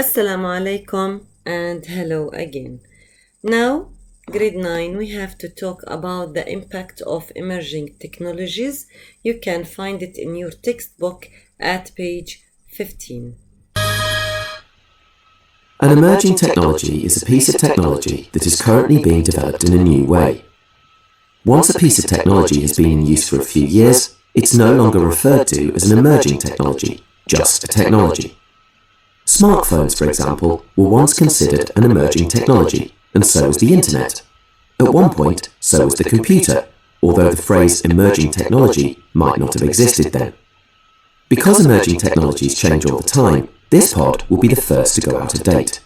Assalamu alaikum and hello again. Now, grade 9, we have to talk about the impact of emerging technologies. You can find it in your textbook at page 15. An emerging technology is a piece of technology that is currently being developed in a new way. Once a piece of technology has been in use for a few years, it's no longer referred to as an emerging technology, just a technology. Smartphones, for example, were once considered an emerging technology, and so was the internet. At one point, so was the computer, although the phrase emerging technology might not have existed then. Because emerging technologies change all the time, this pod will be the first to go out of date.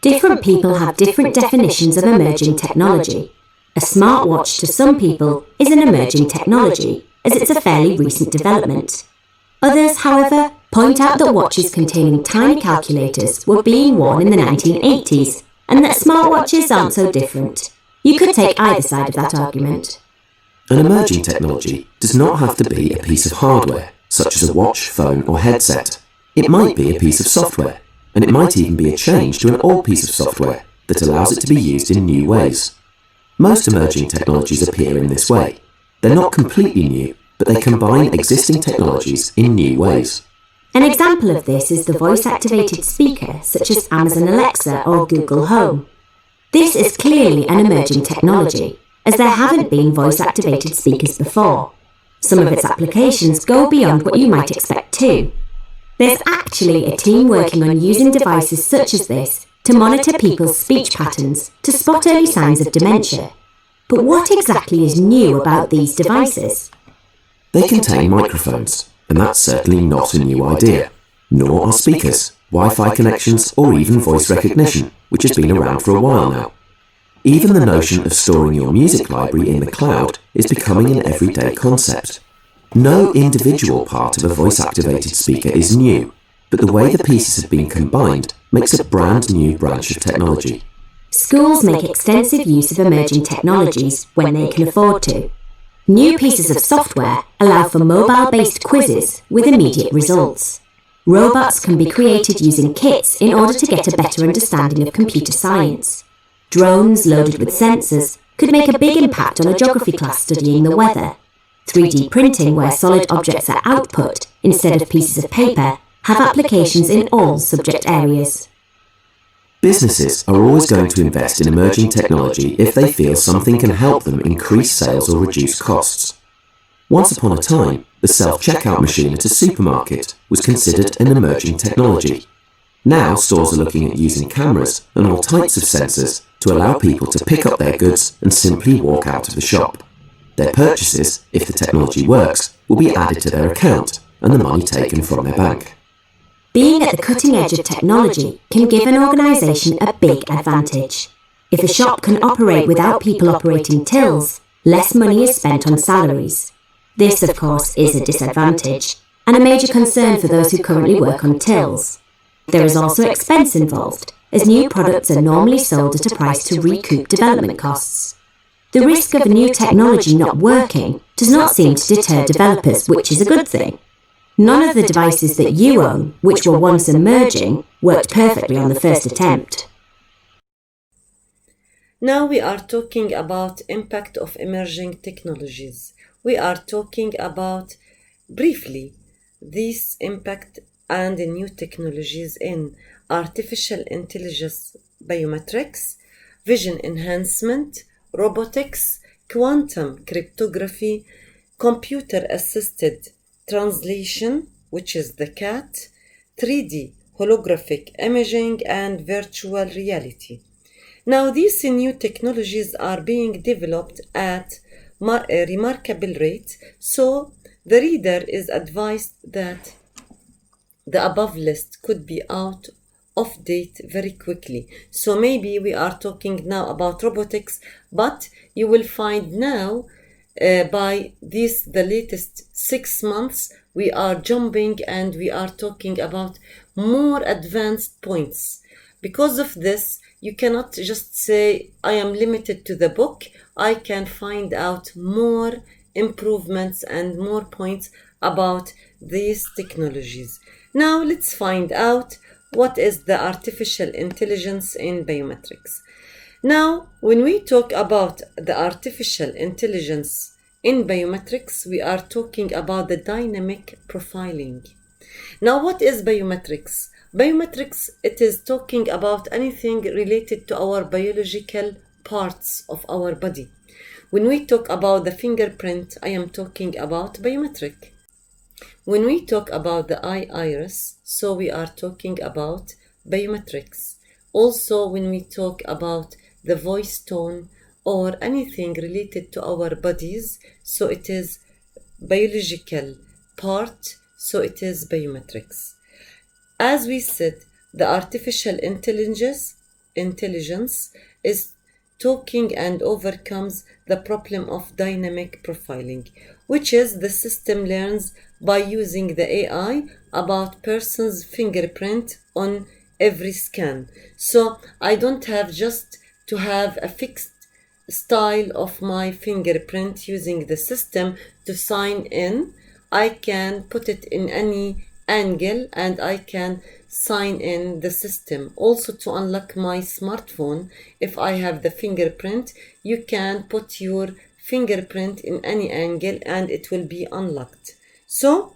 Different people have different definitions of emerging technology. A smartwatch to some people is an emerging technology, as it's a fairly recent development. Others, however, point out that watches containing tiny calculators were being worn in the 1980s, and that smartwatches aren't so different. You could take either side of that argument. An emerging technology does not have to be a piece of hardware, such as a watch, phone or headset. It might be a piece of software, and it might even be a change to an old piece of software that allows it to be used in new ways. Most emerging technologies appear in this way. They're not completely new, but they combine existing technologies in new ways. An example of this is the voice-activated speaker, such as Amazon Alexa or Google Home. This is clearly an emerging technology, as there haven't been voice-activated speakers before. Some of its applications go beyond what you might expect too. There's actually a team working on using devices such as this to monitor people's speech patterns to spot early signs of dementia. But what exactly is new about these devices? They contain microphones, and that's certainly not a new idea. Nor are speakers, Wi-Fi connections, or even voice recognition, which has been around for a while now. Even the notion of storing your music library in the cloud is becoming an everyday concept. No individual part of a voice-activated speaker is new, but the way the pieces have been combined makes a brand new branch of technology. Schools make extensive use of emerging technologies when they can afford to. New pieces of software allow for mobile-based quizzes with immediate results. Robots can be created using kits in order to get a better understanding of computer science. Drones loaded with sensors could make a big impact on a geography class studying the weather. 3D printing, where solid objects are output instead of pieces of paper, have applications in all subject areas. Businesses are always going to invest in emerging technology if they feel something can help them increase sales or reduce costs. Once upon a time, the self-checkout machine at a supermarket was considered an emerging technology. Now stores are looking at using cameras and all types of sensors to allow people to pick up their goods and simply walk out of the shop. Their purchases, if the technology works, will be added to their account and the money taken from their bank. Being at the cutting edge of technology can give an organisation a big advantage. If a shop can operate without people operating tills, less money is spent on salaries. This, of course, is a disadvantage, and a major concern for those who currently work on tills. There is also expense involved, as new products are normally sold at a price to recoup development costs. The risk of a new technology not working does not seem to deter developers, which is a good thing. None of the devices that you own, which were once emerging, worked perfectly on the first attempt. Now we are talking about impact of emerging technologies. We are talking about, briefly, this impact and the new technologies in artificial intelligence, biometrics, vision enhancement, robotics, quantum cryptography, computer-assisted translation, which is the CAT, 3D holographic imaging, and virtual reality. Now, these new technologies are being developed at a remarkable rate, so the reader is advised that the above list could be out of date very quickly. So maybe we are talking now about robotics, but you will find now by the latest 6 months, we are jumping and we are talking about more advanced points. Because of this, you cannot just say, I am limited to the book. I can find out more improvements and more points about these technologies. Now let's find out what is the artificial intelligence in biometrics. Now, when we talk about the artificial intelligence in biometrics, we are talking about the dynamic profiling. Now, what is biometrics? Biometrics, it is talking about anything related to our biological parts of our body. When we talk about the fingerprint, I am talking about biometric. When we talk about the eye iris, so we are talking about biometrics. Also, when we talk about the voice tone or anything related to our bodies, so it is biological part, so it is biometrics. As we said, the artificial intelligence is talking and overcomes the problem of dynamic profiling, which is the system learns by using the AI about person's fingerprint on every scan. So I don't have just to have a fixed style of my fingerprint using the system to sign in. I can put it in any angle and I can sign in the system. Also, to unlock my smartphone, if I have the fingerprint, you can put your fingerprint in any angle and it will be unlocked. So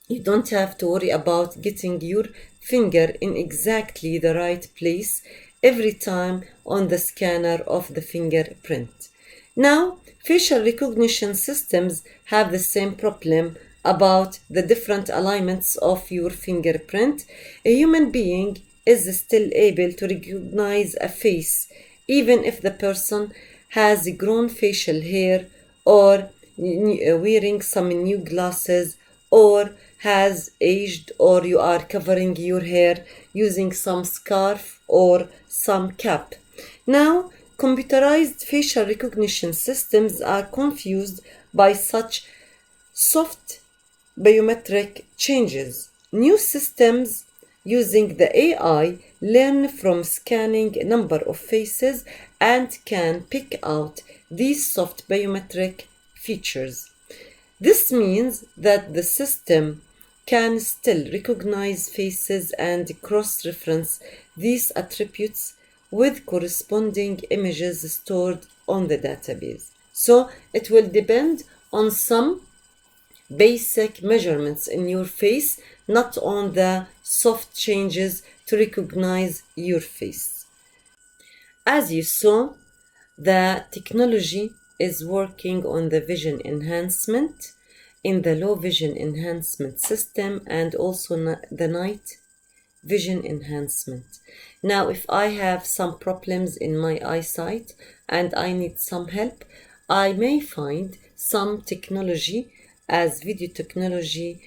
you don't have to worry about getting your finger in exactly the right place every time on the scanner of the fingerprint. Now, facial recognition systems have the same problem about the different alignments of your fingerprint. A human being is still able to recognize a face even if the person has grown facial hair or wearing some new glasses or has aged, or you are covering your hair using some scarf or some cap. Now, computerized facial recognition systems are confused by such soft biometric changes. New systems using the AI learn from scanning a number of faces and can pick out these soft biometric features. This means that the system can still recognize faces and cross-reference these attributes with corresponding images stored on the database. So it will depend on some basic measurements in your face, not on the soft changes to recognize your face. As you saw, the technology is working on the vision enhancement in the low vision enhancement system and also the night vision enhancement. Now, if I have some problems in my eyesight and I need some help, I may find some technology as video technology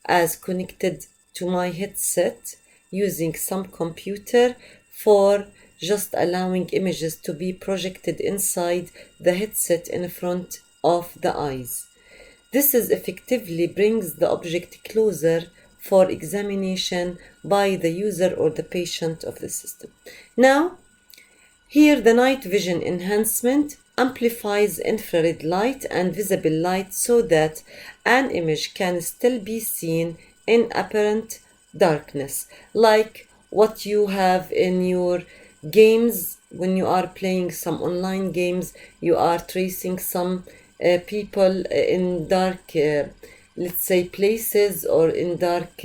as connected to my headset using some computer for just allowing images to be projected inside the headset in front of the eyes. This is effectively brings the object closer for examination by the user or the patient of the system. Now, here the night vision enhancement amplifies infrared light and visible light so that an image can still be seen in apparent darkness, like what you have in your games. When you are playing some online games, you are tracing some people in dark, let's say, places or in dark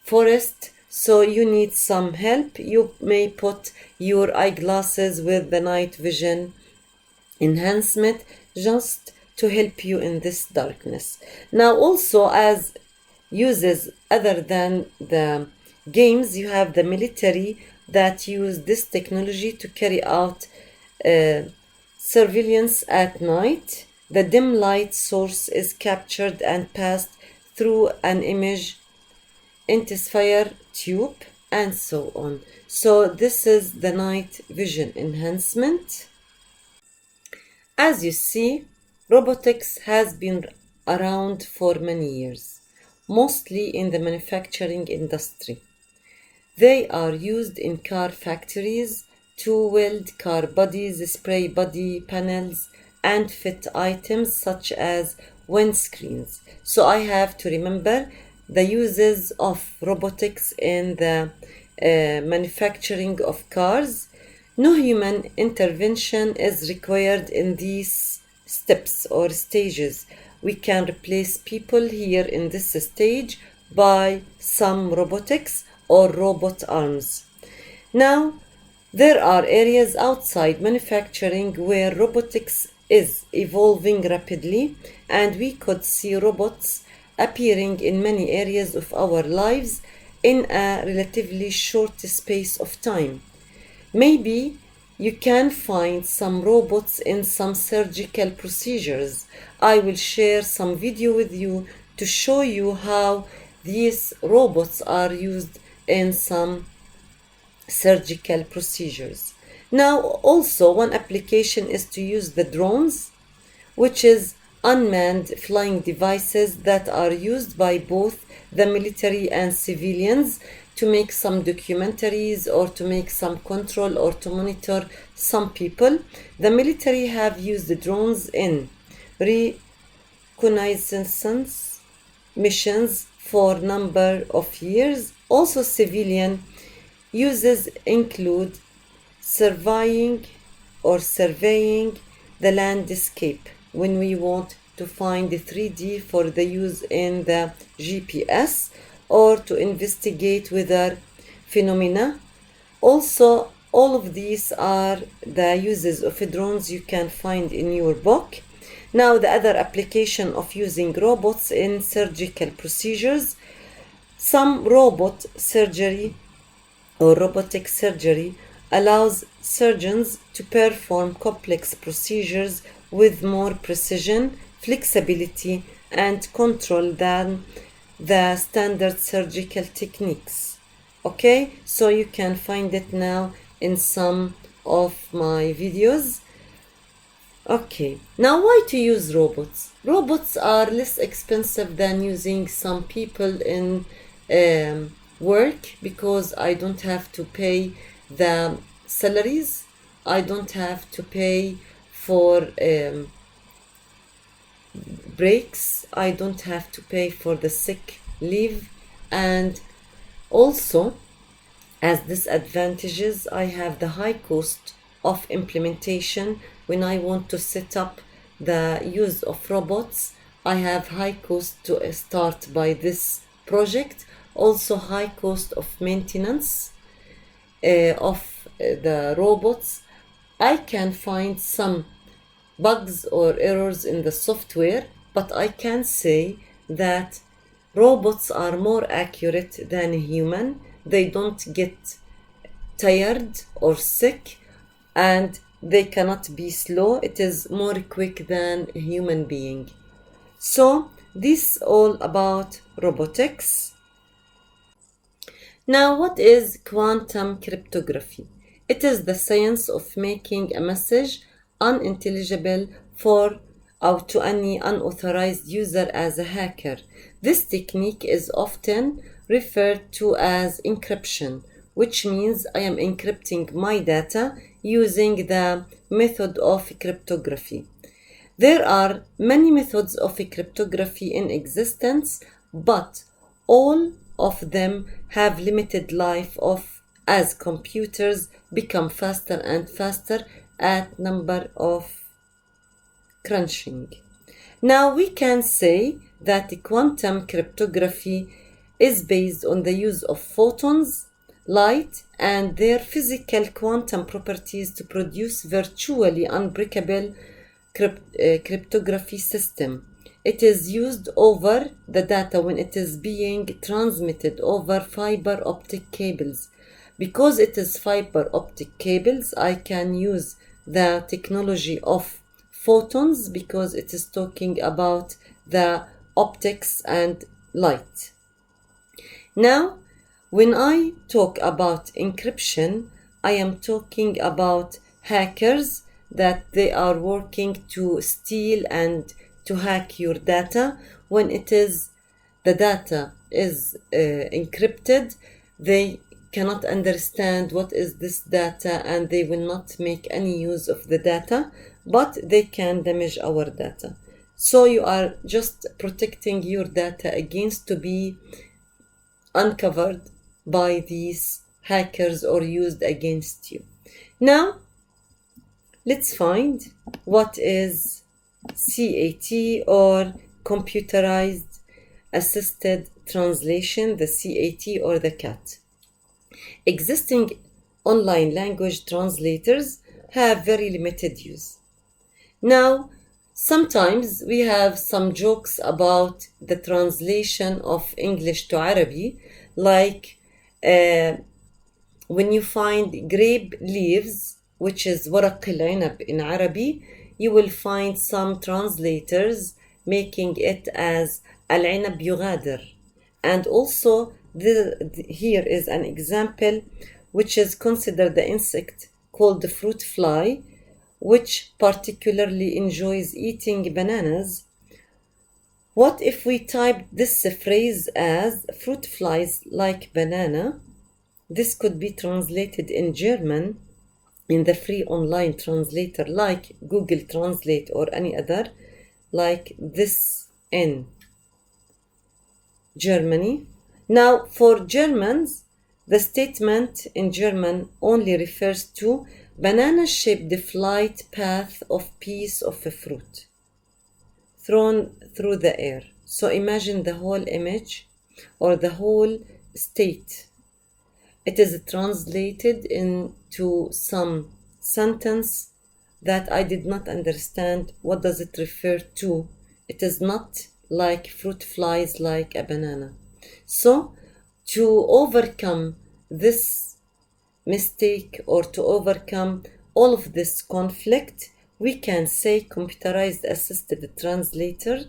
forest, so you need some help. You may put your eyeglasses with the night vision enhancement just to help you in this darkness. Now, also as uses other than the games, you have the military that use this technology to carry out surveillance at night. The dim light source is captured and passed through an image intensifier tube and so on. So this is the night vision enhancement. As you see, robotics has been around for many years, mostly in the manufacturing industry. They are used in car factories to weld car bodies, spray body panels, and fit items such as windscreens. So I have to remember the uses of robotics in the manufacturing of cars. No human intervention is required in these steps or stages. We can replace people here in this stage by some robotics or robot arms. Now, there are areas outside manufacturing where robotics is evolving rapidly, and we could see robots appearing in many areas of our lives in a relatively short space of time. Maybe you can find some robots in some surgical procedures. I will share some video with you to show you how these robots are used in some surgical procedures. Now, also, one application is to use the drones, which is unmanned flying devices that are used by both the military and civilians to make some documentaries or to make some control or to monitor some people. The military have used the drones in reconnaissance missions for a number of years. Also, civilian uses include surveying the landscape when we want to find the 3D for the use in the GPS or to investigate weather phenomena. Also, all of these are the uses of drones you can find in your book. Now, the other application of using robots in surgical procedures. Some robot surgery or robotic surgery allows surgeons to perform complex procedures with more precision, flexibility, and control than the standard surgical techniques. Okay, so you can find it now in some of my videos. Okay, now why to use robots? Robots are less expensive than using some people in work because I don't have to pay the salaries, I don't have to pay for breaks, I don't have to pay for the sick leave, and also as disadvantages I have the high cost of implementation. When I want to set up the use of robots, I have high cost to start by this project, also high cost of maintenance of the robots. I can find some bugs or errors in the software, but I can say that robots are more accurate than a human. They don't get tired or sick, and they cannot be slow. It is more quick than a human being. So this is all about robotics. Now, what is quantum cryptography? It is the science of making a message unintelligible for or to any unauthorized user as a hacker. This technique is often referred to as encryption, which means I am encrypting my data using the method of cryptography. There are many methods of cryptography in existence, but all of them have limited life as computers become faster and faster at number of crunching. Now we can say that quantum cryptography is based on the use of photons, light, and their physical quantum properties to produce virtually unbreakable cryptography system. It is used over the data when it is being transmitted over fiber optic cables. Because it is fiber optic cables, I can use the technology of photons because it is talking about the optics and light. Now, when I talk about encryption, I am talking about hackers that they are working to steal and to hack your data. When it is the data is encrypted, they cannot understand what is this data and they will not make any use of the data, but they can damage our data. So you are just protecting your data against to be uncovered by these hackers or used against you. Now, let's find what is CAT or computerized assisted translation, the CAT or the CAT. Existing online language translators have very limited use. Now, sometimes we have some jokes about the translation of English to Arabic, like when you find grape leaves, which is ورق العنب in Arabic, you will find some translators making it as العنب يغادر. And also, here is an example which is considered the insect called the fruit fly, which particularly enjoys eating bananas. What if we type this phrase as fruit flies like banana? This could be translated in German in the free online translator like Google Translate or any other, like this in Germany. Now, for Germans, the statement in German only refers to banana-shaped flight path of piece of a fruit thrown through the air. So imagine the whole image or the whole state. It is translated into some sentence that I did not understand. What does it refer to? It is not like fruit flies like a banana. So to overcome this mistake or to overcome all of this conflict, we can say computerized assisted translator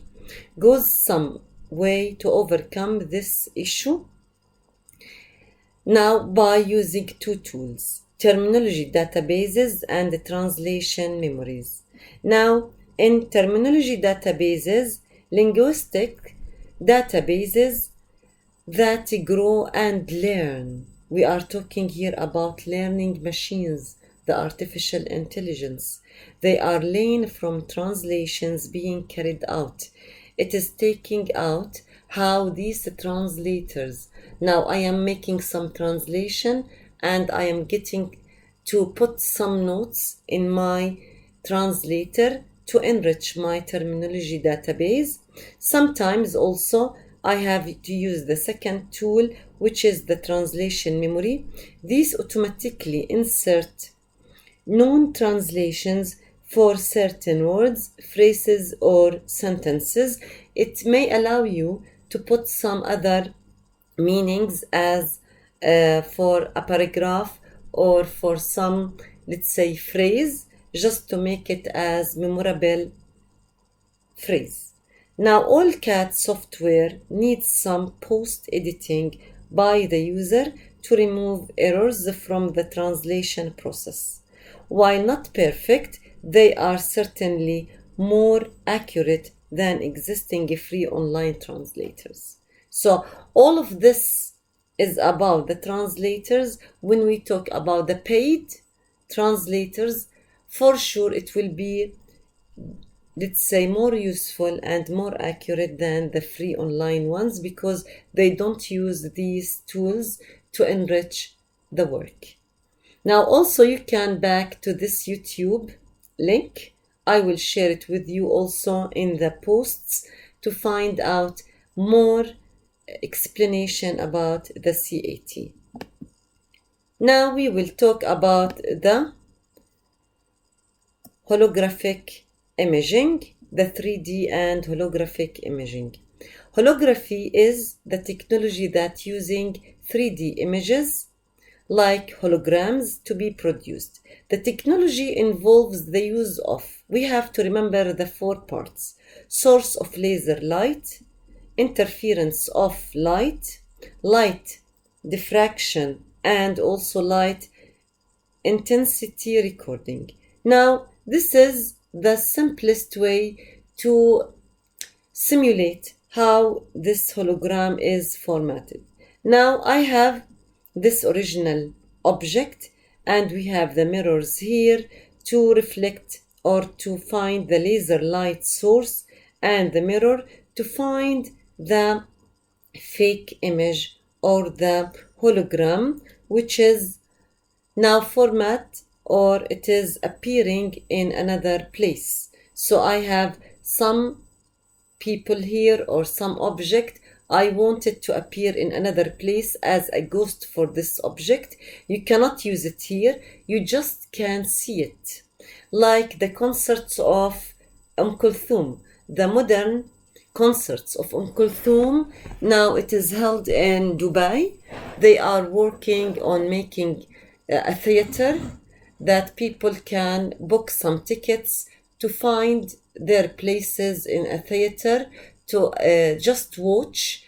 goes some way to overcome this issue. Now, by using two tools, terminology databases and translation memories. Now, in terminology databases, linguistic databases that grow and learn. We are talking here about learning machines, the artificial intelligence. They are learned from translations being carried out. It is taking out how these translators, now I am making some translation and I am getting to put some notes in my translator to enrich my terminology database. Sometimes also I have to use the second tool, which is the translation memory. These automatically insert known translations for certain words, phrases, or sentences. It may allow you to put some other meanings as for a paragraph or for some, let's say, phrase, just to make it as memorable phrase. Now, all CAT software needs some post-editing by the user to remove errors from the translation process. While not perfect, they are certainly more accurate than existing free online translators. So, all of this is about the translators. When we talk about the paid translators, for sure it will be, let's say, more useful and more accurate than the free online ones because they don't use these tools to enrich the work. Now, also you can back to this YouTube link. I will share it with you also in the posts to find out more explanation about the CAT. Now we will talk about the holographic imaging, the 3D and holographic imaging. Holography is the technology that using 3D images like holograms to be produced. The technology involves the use of, we have to remember the 4 parts: source of laser light, interference of light, light diffraction, and also light intensity recording. Now, this is the simplest way to simulate how this hologram is formatted. Now, I have this original object and we have the mirrors here to reflect or to find the laser light source and the mirror to find the fake image or the hologram which is now format, or it is appearing in another place. So I have some people here or some object. I want it to appear in another place as a ghost for this object. You cannot use it here, you just can see it. Like the concerts of Kulthum, the modern concerts of Kulthum, now it is held in Dubai. They are working on making a theater that people can book some tickets to find their places in a theater to just watch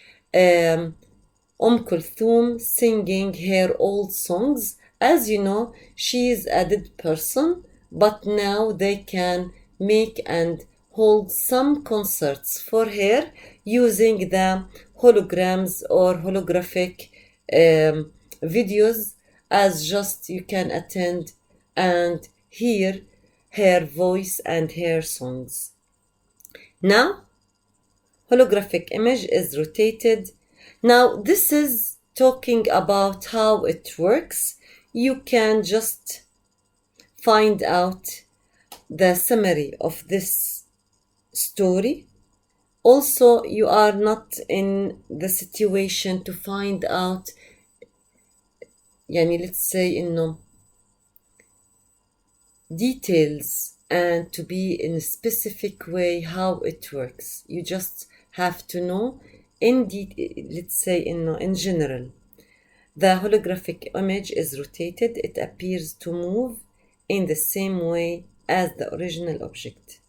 Kulthum singing her old songs. As you know, she is a dead person, but now they can make and hold some concerts for her using the holograms or holographic videos, as just you can attend and hear her voice and her songs. Now, holographic image is rotated. Now, this is talking about how it works. You can just find out the summary of this story. Also, you are not in the situation to find out, let's say, details and to be in a specific way how it works. You just have to know in general. The holographic image is rotated. It appears to move in the same way as the original object.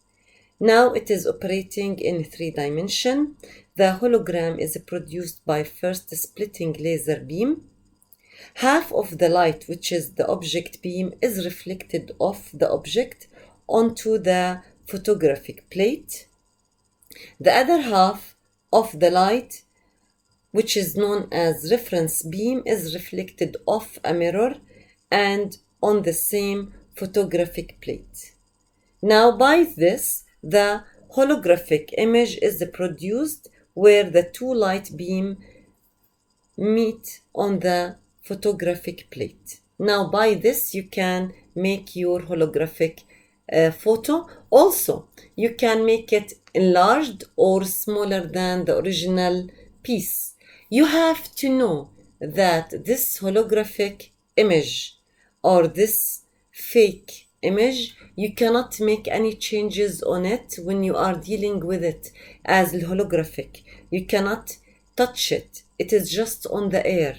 Now it is operating in 3 dimensions. The hologram is produced by first splitting laser beam. Half of the light, which is the object beam, is reflected off the object onto the photographic plate. The other half of the light, which is known as reference beam, is reflected off a mirror and on the same photographic plate. Now by this, the holographic image is produced where the 2 light beams meet on the photographic plate. Now by this you can make your holographic photo. Also, you can make it enlarged or smaller than the original piece. You have to know that this holographic image or this fake image, you cannot make any changes on it when you are dealing with it as holographic. You cannot touch it. It is just on the air.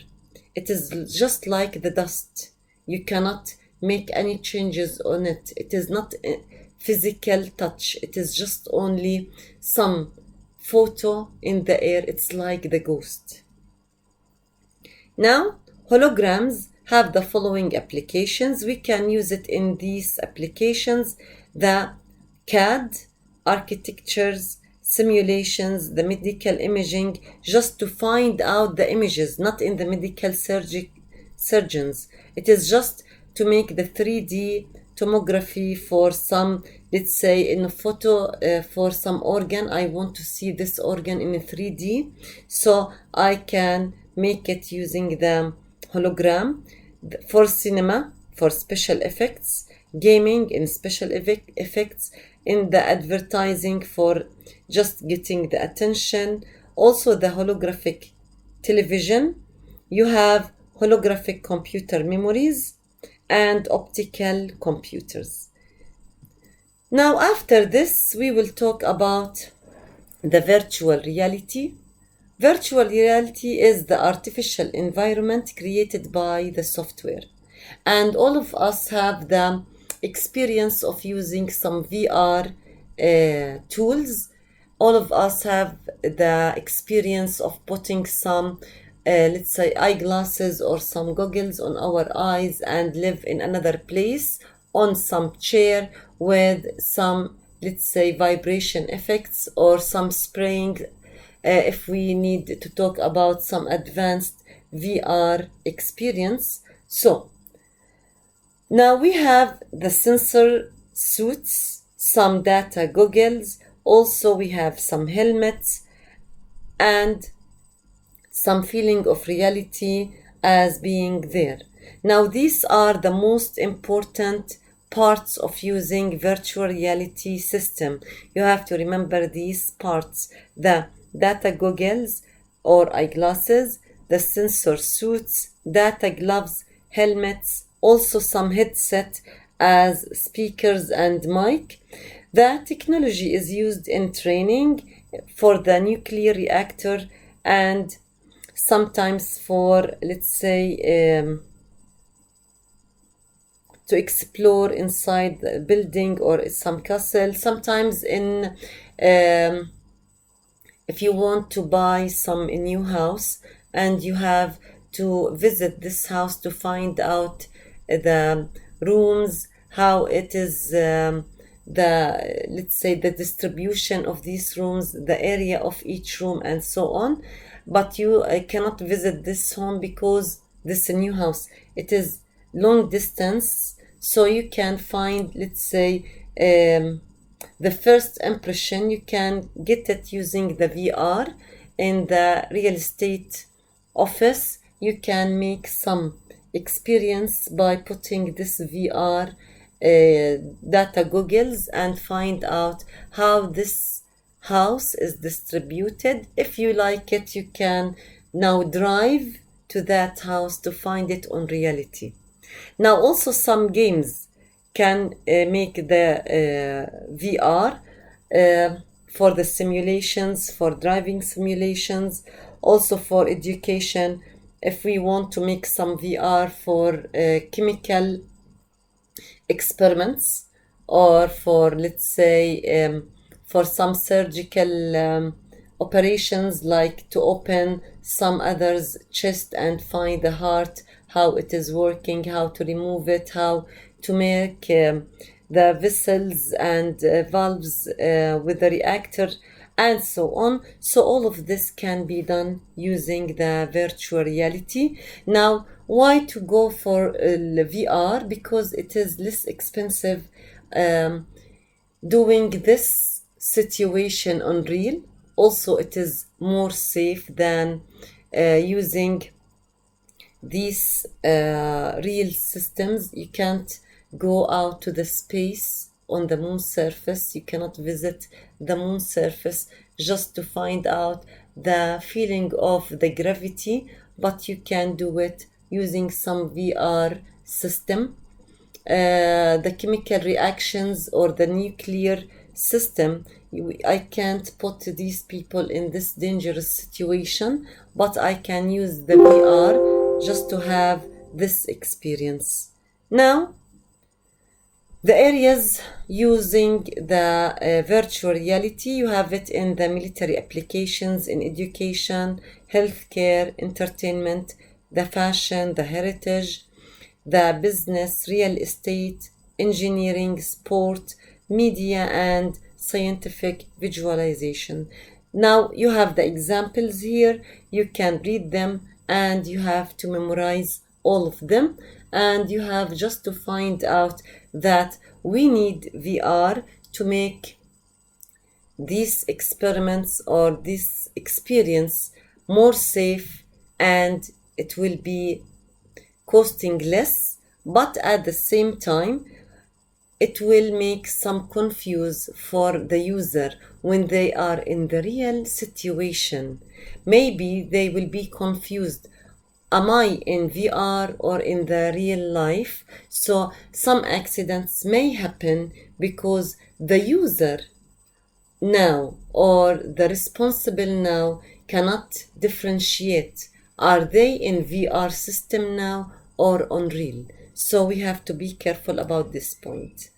It is just like the dust. You cannot make any changes on it. It is not a physical touch. It is just only some photo in the air. It's like the ghost. Now, holograms have the following applications. We can use it in these applications: the CAD, architectures, simulations, the medical imaging, just to find out the images, not in the medical surgeons. It is just to make the 3D tomography for some, let's say, in a photo for some organ. I want to see this organ in a 3D, so I can make it using the hologram. For cinema, for special effects, gaming in special effects, in the advertising for just getting the attention. Also the holographic television. You have holographic computer memories and optical computers. Now after this we will talk about the virtual reality. Virtual reality is the artificial environment created by the software. And all of us have the experience of using some VR tools. All of us have the experience of putting some, let's say, eyeglasses or some goggles on our eyes and live in another place on some chair with some, let's say, vibration effects or some spraying. If we need to talk about some advanced VR experience. So now we have the sensor suits, some data goggles, also we have some helmets and some feeling of reality as being there. Now, these are the most important parts of using virtual reality system. You have to remember these parts: the data goggles or eyeglasses, the sensor suits, data gloves, helmets, also some headset as speakers and mic. The technology is used in training for the nuclear reactor and sometimes for, let's say, to explore inside the building or some castle. Sometimes if you want to buy some new house and you have to visit this house to find out the rooms, how it is, let's say, the distribution of these rooms, the area of each room, and so on. But you cannot visit this home because this new house, it is long distance, so you can find, let's say, the first impression you can get it using the VR. In the real estate office, you can make some experience by putting this VR data goggles and find out how this house is distributed. If you like it, you can now drive to that house to find it on reality. Now, also some games can make the VR for the simulations, for driving simulations, also for education. If we want to make some VR for chemical experiments, or for, let's say, for some surgical operations, like to open some other's chest and find the heart, how it is working, how to remove it, how to make the vessels and valves with the reactor, and so on. So all of this can be done using the virtual reality. Now, why to go for VR? Because it is less expensive doing this situation on real. Also, it is more safe than using these real systems. You can't go out to the space on the moon surface. You cannot visit the moon surface just to find out the feeling of the gravity, but you can do it using some VR system. The chemical reactions or the nuclear system, I can't put these people in this dangerous situation, but I can use the VR just to have this experience. Now, the areas using the virtual reality, you have it in the military applications, in education, healthcare, entertainment, the fashion, the heritage, the business, real estate, engineering, sport, media, and scientific visualization. Now you have the examples here. You can read them and you have to memorize all of them, and you have just to find out that we need VR to make these experiments or this experience more safe, and it will be costing less, but at the same time it will make some confuse for the user when they are in the real situation. Maybe they will be confused. Am I in VR or in the real life? So some accidents may happen because the user now or the responsible now cannot differentiate. Are they in VR system now or on real? So we have to be careful about this point.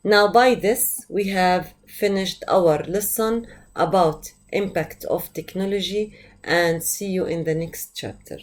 Now, by this, we have finished our lesson about impact of technology, and see you in the next chapter.